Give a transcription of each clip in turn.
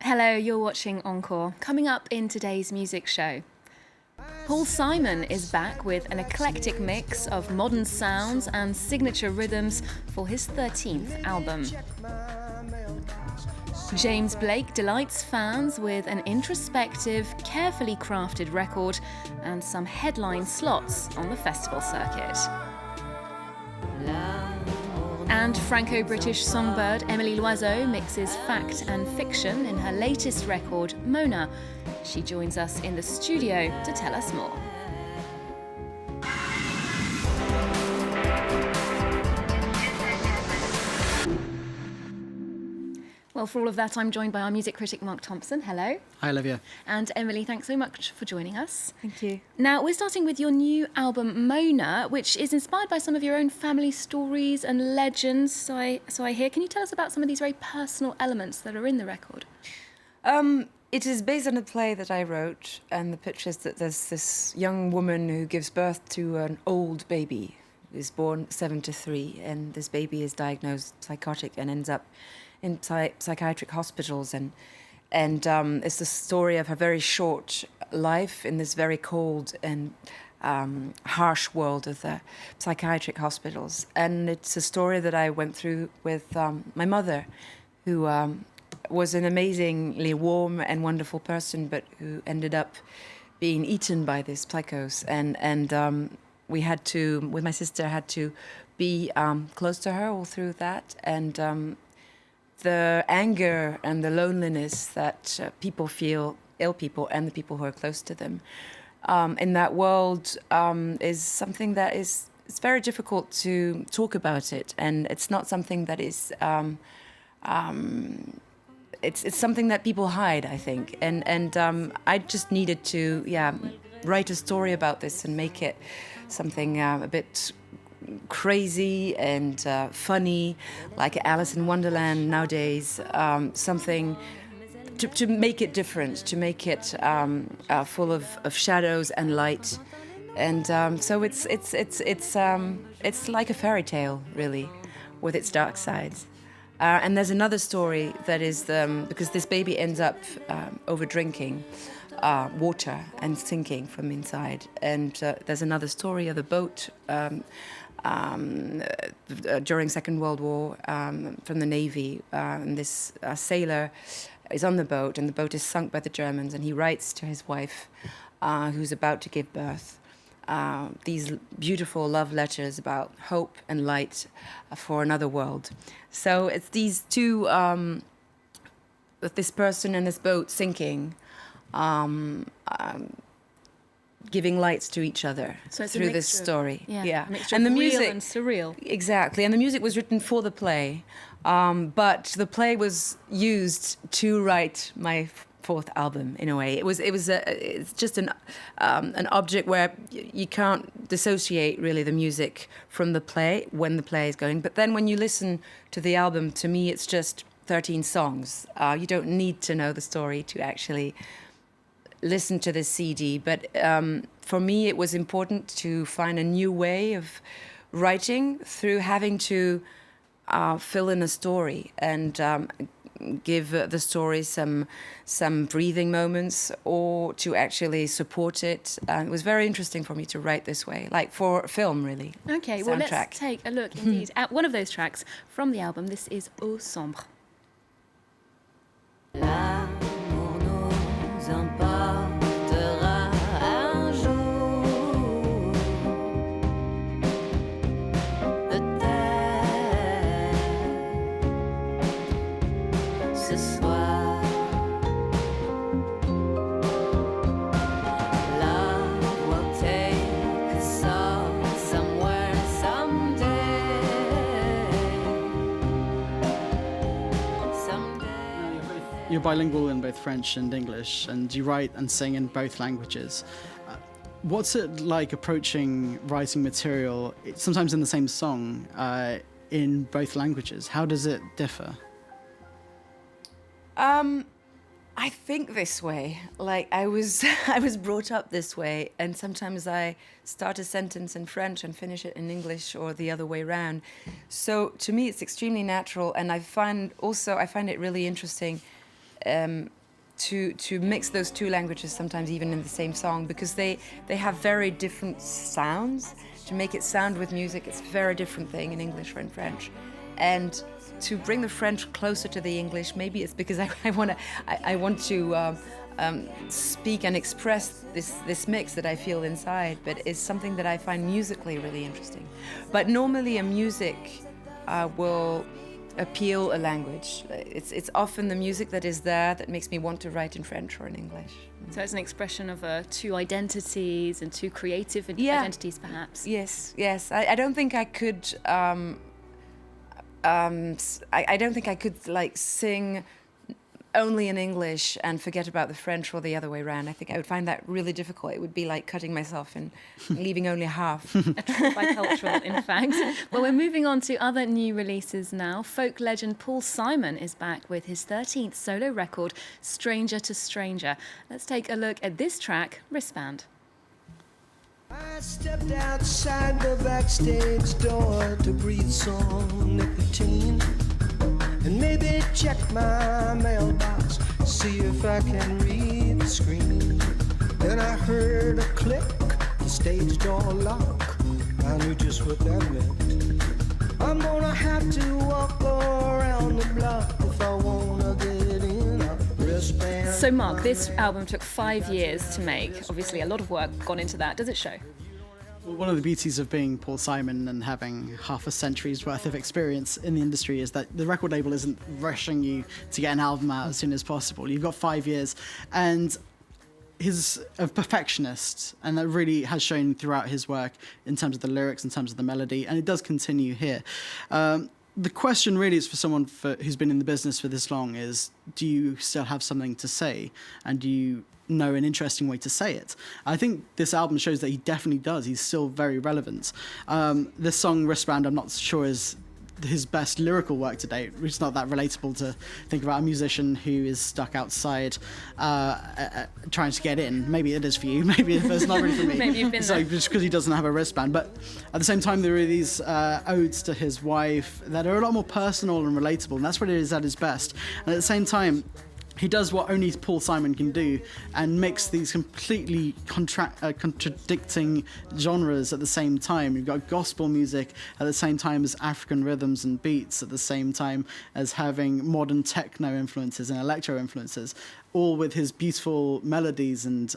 Hello, you're watching Encore. Coming up in today's music show, Paul Simon is back with an eclectic mix of modern sounds and signature rhythms for his 13th album. James Blake delights fans with an introspective, carefully crafted record and some headline slots on the festival circuit. And Franco-British songbird Emily Loizeau mixes fact and fiction in her latest record, Mona. She joins us in the studio to tell us more. Well, for all of that, I'm joined by our music critic, Mark Thompson. Hello. Hi, Olivia. And Emily, thanks so much for joining us. Thank you. Now, we're starting with your new album, Mona, which is inspired by some of your own family stories and legends, so I hear. Can you tell us about some of these very personal elements that are in the record? It is based on a play that I wrote, and the pitch is that there's this young woman who gives birth to an old baby who's born 7 to 3, and this baby is diagnosed psychotic and ends up in psychiatric hospitals, and it's the story of her very short life in this very cold and harsh world of the psychiatric hospitals. And it's a story that I went through with my mother, who was an amazingly warm and wonderful person, but who ended up being eaten by this psychos. And we had to, with my sister, had to be close to her all through that. And the anger and the loneliness that people feel, ill people and the people who are close to them, in that world is something that it's very difficult to talk about it. And it's not something that is... It's something that people hide, I think, and I just needed to write a story about this and make it something a bit crazy and funny, like Alice in Wonderland nowadays. Something to make it different, to make it full of shadows and light, and so it's like a fairy tale, really, with its dark sides. And there's another story that is because this baby ends up over drinking water and sinking from inside. And there's another story of the boat during Second World War from the Navy. And this sailor is on the boat, and the boat is sunk by the Germans. And he writes to his wife, who's about to give birth, these beautiful love letters about hope and light for another world. So it's these two, with this person and this boat sinking, giving lights to each other through this story. Yeah. A mixture and the music, real and surreal. Exactly, and the music was written for the play, but the play was used to write my fourth album, in a way. It's just an object where you can't dissociate really the music from the play when the play is going. But then when you listen to the album, to me it's just 13 songs. You don't need to know the story to actually listen to this CD. But for me it was important to find a new way of writing through having to fill in a story and give the story some breathing moments, or to actually support it. It was very interesting for me to write this way, like for a film, really. Okay, well, let's take a look indeed at one of those tracks from the album. This is Eau Sombre. L'amour nous emportera un jour, peut-être ce soir. Love will take us all somewhere someday. You're bilingual in both French and English, and you write and sing in both languages. What's it like approaching writing material, sometimes in the same song, in both languages? How does it differ? I think this way. Like I was brought up this way, and sometimes I start a sentence in French and finish it in English, or the other way around. So to me, it's extremely natural, and I find it really interesting to mix those two languages sometimes even in the same song, because they have very different sounds. To make it sound with music, it's a very different thing in English or in French. And to bring the French closer to the English, maybe it's because I want to speak and express this mix that I feel inside, but it's something that I find musically really interesting. But normally a music will appeal a language. It's often the music that is there that makes me want to write in French or in English. So it's an expression of two identities and two creative identities, perhaps. Yes. I don't think I could. I don't think I could like sing only in English and forget about the French or the other way around. I think I would find that really difficult. It would be like cutting myself and leaving only half. Bicultural, in fact. Well, we're moving on to other new releases now. Folk legend Paul Simon is back with his 13th solo record, Stranger to Stranger. Let's take a look at this track, Wristband. I stepped outside the backstage door to breathe some nicotine and maybe check my mailbox, see if I can read the screen. Then I heard a click, the stage door lock. I knew just what that meant. I'm gonna have to walk around the block if I wanna get in a wristband. So Mark, this album took 5 years to make. Obviously a lot of work gone into that. Does it show? Well, one of the beauties of being Paul Simon and having half a century's worth of experience in the industry is that the record label isn't rushing you to get an album out as soon as possible. You've got 5 years, and he's a perfectionist, and that really has shown throughout his work in terms of the lyrics, in terms of the melody, and it does continue here. The question really is for someone who's been in the business for this long is, do you still have something to say, and do you know an interesting way to say it? I think this album shows that he definitely does. He's still very relevant. This song, Wristband, I'm not sure is his best lyrical work to date. It's not that relatable to think about a musician who is stuck outside trying to get in. Maybe it is for you, maybe it's not really for me. Maybe you've been so there. just because he doesn't have a wristband. But at the same time, there are these odes to his wife that are a lot more personal and relatable, and that's what it is at his best. And at the same time, he does what only Paul Simon can do and makes these completely contradicting genres at the same time. You've got gospel music at the same time as African rhythms and beats, at the same time as having modern techno influences and electro influences, all with his beautiful melodies and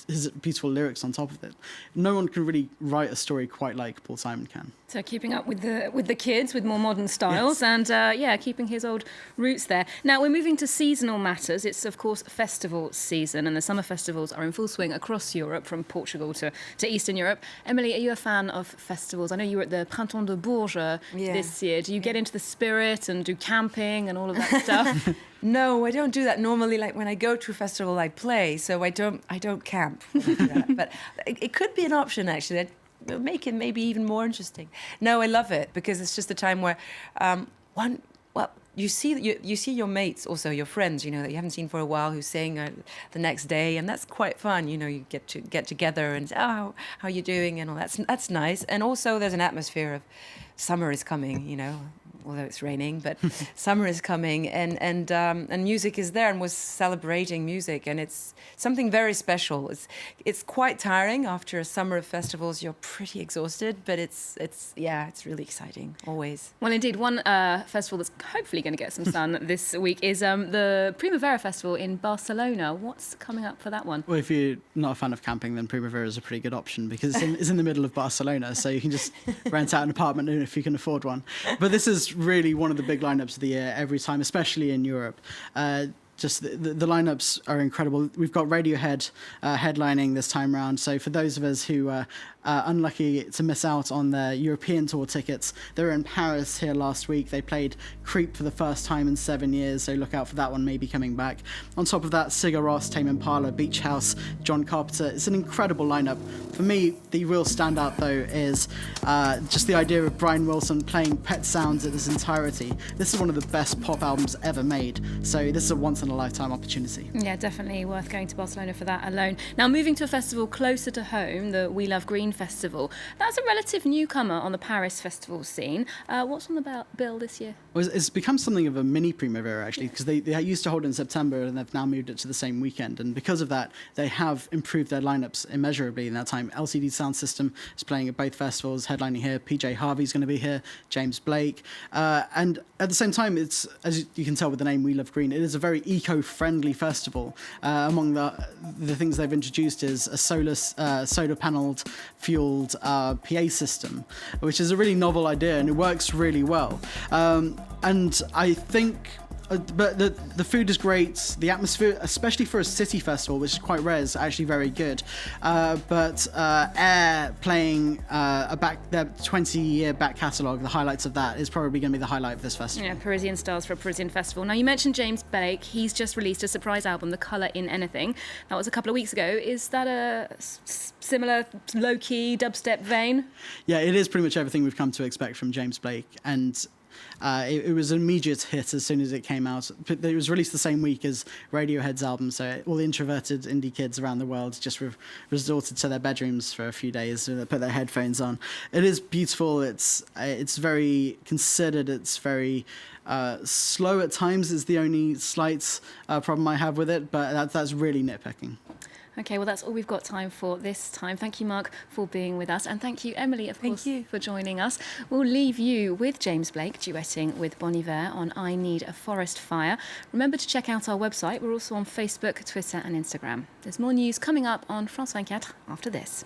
his beautiful lyrics on top of it. No one can really write a story quite like Paul Simon can. So keeping up with the kids with more modern styles, Yes. and keeping his old roots there. Now we're moving to seasonal matters. It's of course festival season, and the summer festivals are in full swing across Europe, from Portugal to Eastern Europe. Emily, are you a fan of festivals? I know you were at the Printemps de Bourges this year. Do you get into the spirit and do camping and all of that stuff? No, I don't do that. Normally, like when I go to a festival, I play, so I don't camp. when I do that. But it could be an option, actually. That would make it maybe even more interesting. No, I love it because it's just a time where you see your mates, also your friends, that you haven't seen for a while, who sing the next day, and that's quite fun. You get together and say, oh, how are you doing, and all that's nice. And also there's an atmosphere of summer is coming, although it's raining, but summer is coming, and music is there, and we're celebrating music, and it's something very special. It's quite tiring after a summer of festivals. You're pretty exhausted, but it's really exciting always. Well, indeed, one festival that's hopefully going to get some sun this week is the Primavera Festival in Barcelona. What's coming up for that one? Well, if you're not a fan of camping, then Primavera is a pretty good option because it's in the middle of Barcelona, so you can just rent out an apartment if you can afford one. But this is really one of the big lineups of the year every time, especially in Europe. Just the lineups are incredible. We've got Radiohead headlining this time round. So for those of us who are unlucky to miss out on their European tour tickets, they were in Paris here last week. They played Creep for the first time in 7 years, so look out for that one maybe coming back. On top of that, Sigur Rós, Tame Impala, Beach House, John Carpenter. It's an incredible lineup. For me, the real standout though is just the idea of Brian Wilson playing Pet Sounds in its entirety. This is one of the best pop albums ever made, so this is a once-in-a-lifetime opportunity. Yeah, definitely worth going to Barcelona for that alone. Now, moving to a festival closer to home, the We Love Green Festival. That's a relative newcomer on the Paris festival scene. What's on the bill this year? Well, it's become something of a mini Primavera, actually, because they used to hold it in September and they've now moved it to the same weekend. And because of that, they have improved their lineups immeasurably in that time. LCD Sound System is playing at both festivals, headlining here. PJ Harvey's going to be here, James Blake. And at the same time, it's, as you can tell with the name We Love Green, it is a very eco-friendly festival. Among the things they've introduced is a solar-panelled fueled PA system, which is a really novel idea and it works really well. And I think, but the food is great. The atmosphere, especially for a city festival, which is quite rare, is actually very good. But Air playing their 20-year back catalogue, the highlights of that is probably going to be the highlight of this festival. Yeah, Parisian stars for a Parisian festival. Now, you mentioned James Blake. He's just released a surprise album, The Colour in Anything. That was a couple of weeks ago. Is that a similar low-key dubstep vein? Yeah, it is pretty much everything we've come to expect from James Blake. And it was an immediate hit as soon as it came out. It was released the same week as Radiohead's album, so all the introverted indie kids around the world just resorted to their bedrooms for a few days and put their headphones on. It is beautiful. It's very considered. It's very slow at times is the only slight problem I have with it, but that's really nitpicking. Okay, well, that's all we've got time for this time. Thank you, Mark, for being with us. And thank you, Emily, of course, for joining us. We'll leave you with James Blake duetting with Bon Iver on I Need a Forest Fire. Remember to check out our website. We're also on Facebook, Twitter and Instagram. There's more news coming up on France 24 after this.